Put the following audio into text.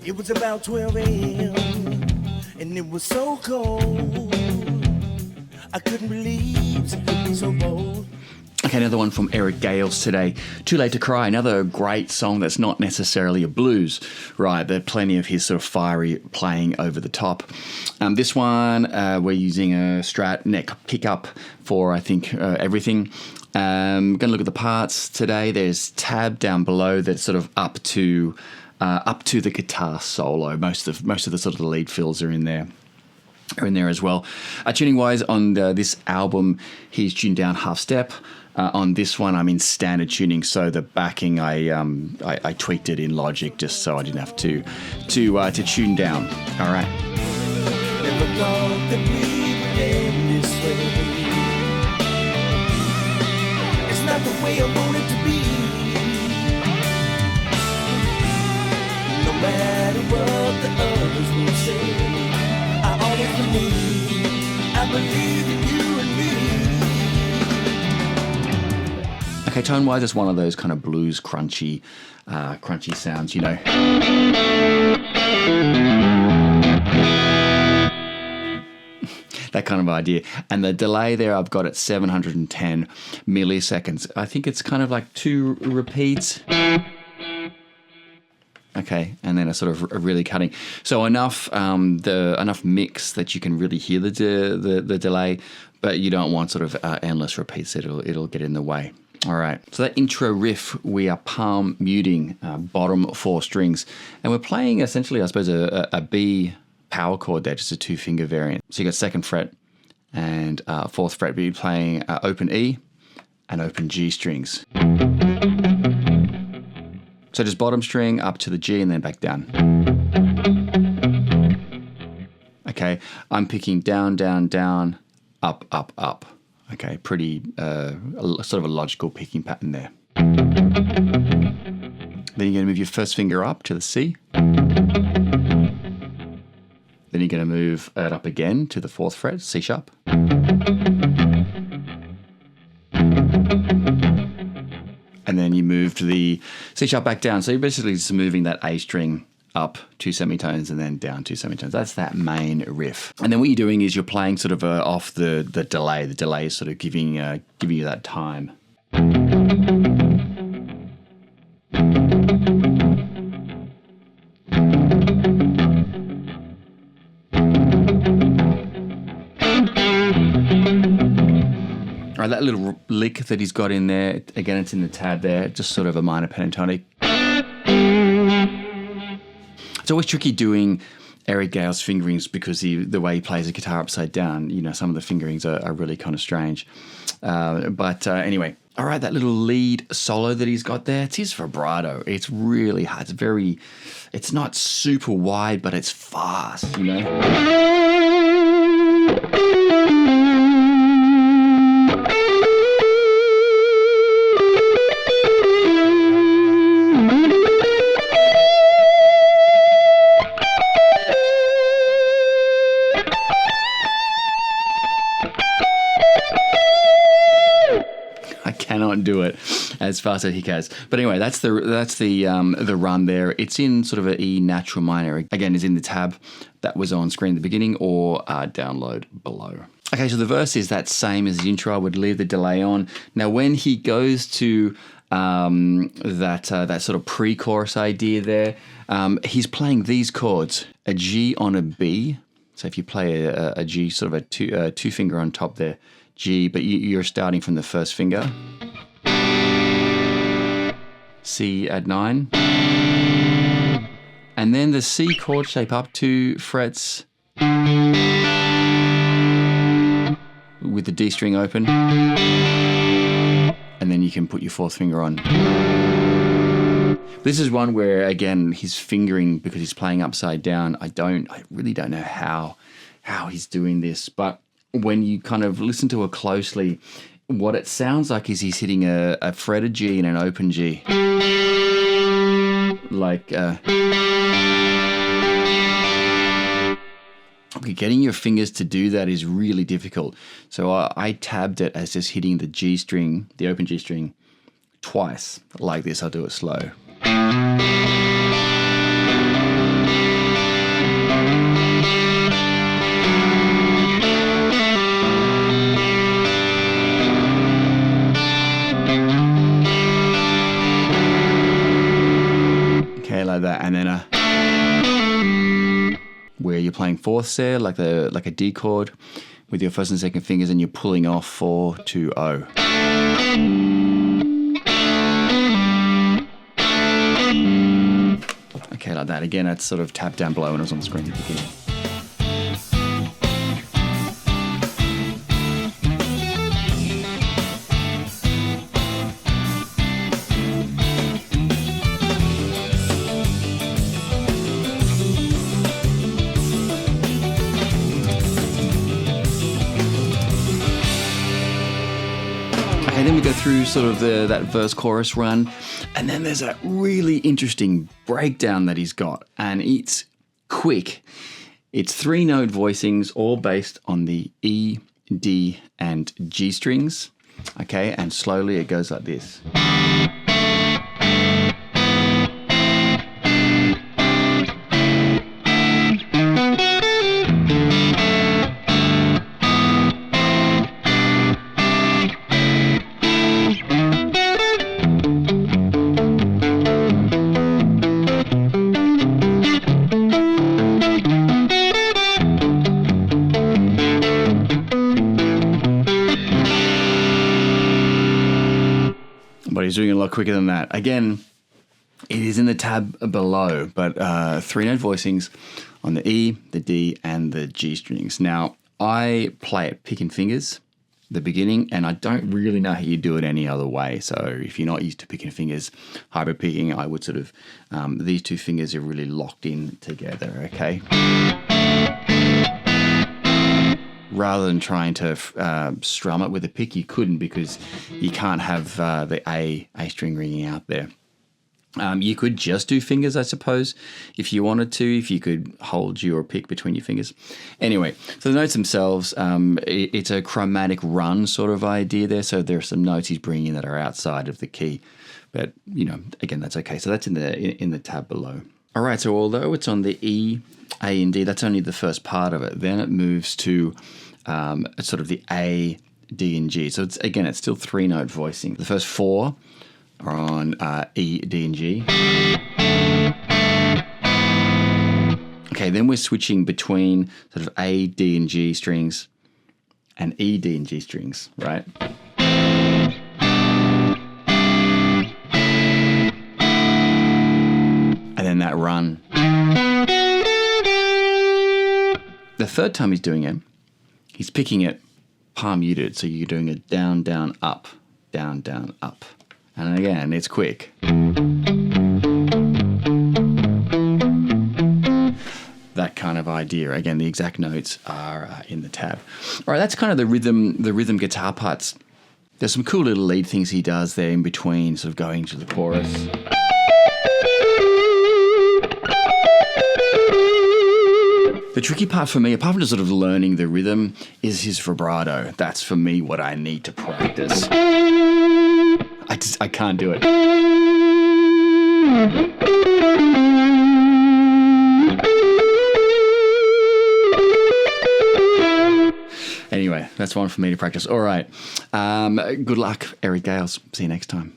It was about 12 a.m. and it was so cold. I couldn't believe she could be so bold. Okay, another one from Eric Gales today. Too Late to Cry, another great song that's not necessarily a blues, right? There are plenty of his sort of fiery playing over the top. This one, we're using a Strat neck pickup for, I think, everything. Going to look at the parts today. There's tab down below that's sort of up to the guitar solo. Most of the sort of the lead fills are in there. Are in there as well. Tuning wise, on this album, he's tuned down half step. On this one, I'm in standard tuning, so the backing I tweaked it in Logic just so I didn't have to tune down. All right. Never thought that we would end this way. It's not the way I want it to be. No matter what the others will say, I always believe, I believe in you and me. Okay, tone-wise, it's one of those kind of blues crunchy sounds, you know. That kind of idea. And the delay there, I've got at 710 milliseconds. I think it's kind of like 2 repeats. Okay, and then a sort of really cutting. So enough mix that you can really hear the delay, but you don't want sort of endless repeats. It'll get in the way. All right, so that intro riff, we are palm muting bottom 4 strings, and we're playing essentially, I suppose, a B power chord there, just a 2-finger variant. So you got 2nd fret and 4th fret, but you're playing open E and open G strings. So just bottom string up to the G and then back down. Okay, I'm picking down, down, down, up, up, up. Okay, pretty sort of a logical picking pattern there. Then you're going to move your first finger up to the C. Then you're going to move it up again to the 4th fret, C sharp. And then you move to the C sharp back down. So you're basically just moving that A string up 2 semitones and then down 2 semitones. That's that main riff. And then what you're doing is you're playing sort of off the delay. The delay is sort of giving you that time. Right, that little lick that he's got in there, again, it's in the tab there, just sort of a minor pentatonic. It's always tricky doing Eric Gale's fingerings because the way he plays the guitar upside down, you know, some of the fingerings are really kind of strange. But anyway, all right, that little lead solo that he's got there, it's his vibrato. It's really hard. It's not super wide, but it's fast, you know. Do it as fast as he can. But anyway, that's the run there. It's in sort of an E natural minor. Again, is in the tab that was on screen at the beginning or download below. Okay, so the verse is that same as the intro. I would leave the delay on. Now, when he goes to that sort of pre-chorus idea there, he's playing these chords: a G on a B. So if you play a G, sort of a two finger on top there, G, but you're starting from the first finger. C at 9, And then the C chord shape up 2 frets with the D string open. And then you can put your 4th finger on. This is one where, again, his fingering, because he's playing upside down, I really don't know how he's doing this. But when you kind of listen to it closely, what it sounds like is he's hitting a fretted G and an open G. Like, getting your fingers to do that is really difficult. So I tabbed it as just hitting the G string, the open G string, twice. Like this, I'll do it slow. Okay, like that, and then where you're playing 4ths there, like a D chord, with your 1st and 2nd fingers, and you're pulling off 4 to O. Okay, like that. Again, that's sort of tapped down below when it was on the screen at the beginning. Okay, then we go through sort of that verse-chorus run, and then there's a really interesting breakdown that he's got, and it's quick. It's 3-note voicings, all based on the E, D, and G strings. Okay, and slowly it goes like this. But he's doing it a lot quicker than that. Again, it is in the tab below, but 3-note voicings on the E, the D, and the G strings. Now, I play it picking fingers, the beginning, and I don't really know how you do it any other way. So if you're not used to picking fingers, hybrid picking, I would sort of, these 2 fingers are really locked in together, okay? Rather than trying to strum it with a pick, you couldn't, because you can't have the A string ringing out there. You could just do fingers, I suppose, if you wanted to, if you could hold your pick between your fingers. Anyway, so the notes themselves, it's a chromatic run sort of idea there. So there are some notes he's bringing in that are outside of the key. But, again, that's okay. So that's in the tab below. All right, so although it's on the E, A, and D, that's only the first part of it. Then it moves to sort of the A, D, and G. So it's still 3-note voicing. The first 4 are on E, D, and G. Okay, then we're switching between sort of A, D, and G strings and E, D, and G strings, right? And then that run. The third time he's doing it, he's picking it palm muted, so you're doing a down, down, up, down, down, up. And again, it's quick. That kind of idea. Again, the exact notes are in the tab. All right, that's kind of the rhythm guitar parts. There's some cool little lead things he does there in between, sort of going to the chorus. The tricky part for me, apart from just sort of learning the rhythm, is his vibrato. That's for me what I need to practice. I can't do it. Anyway, that's one for me to practice. All right. Good luck, Eric Gales. See you next time.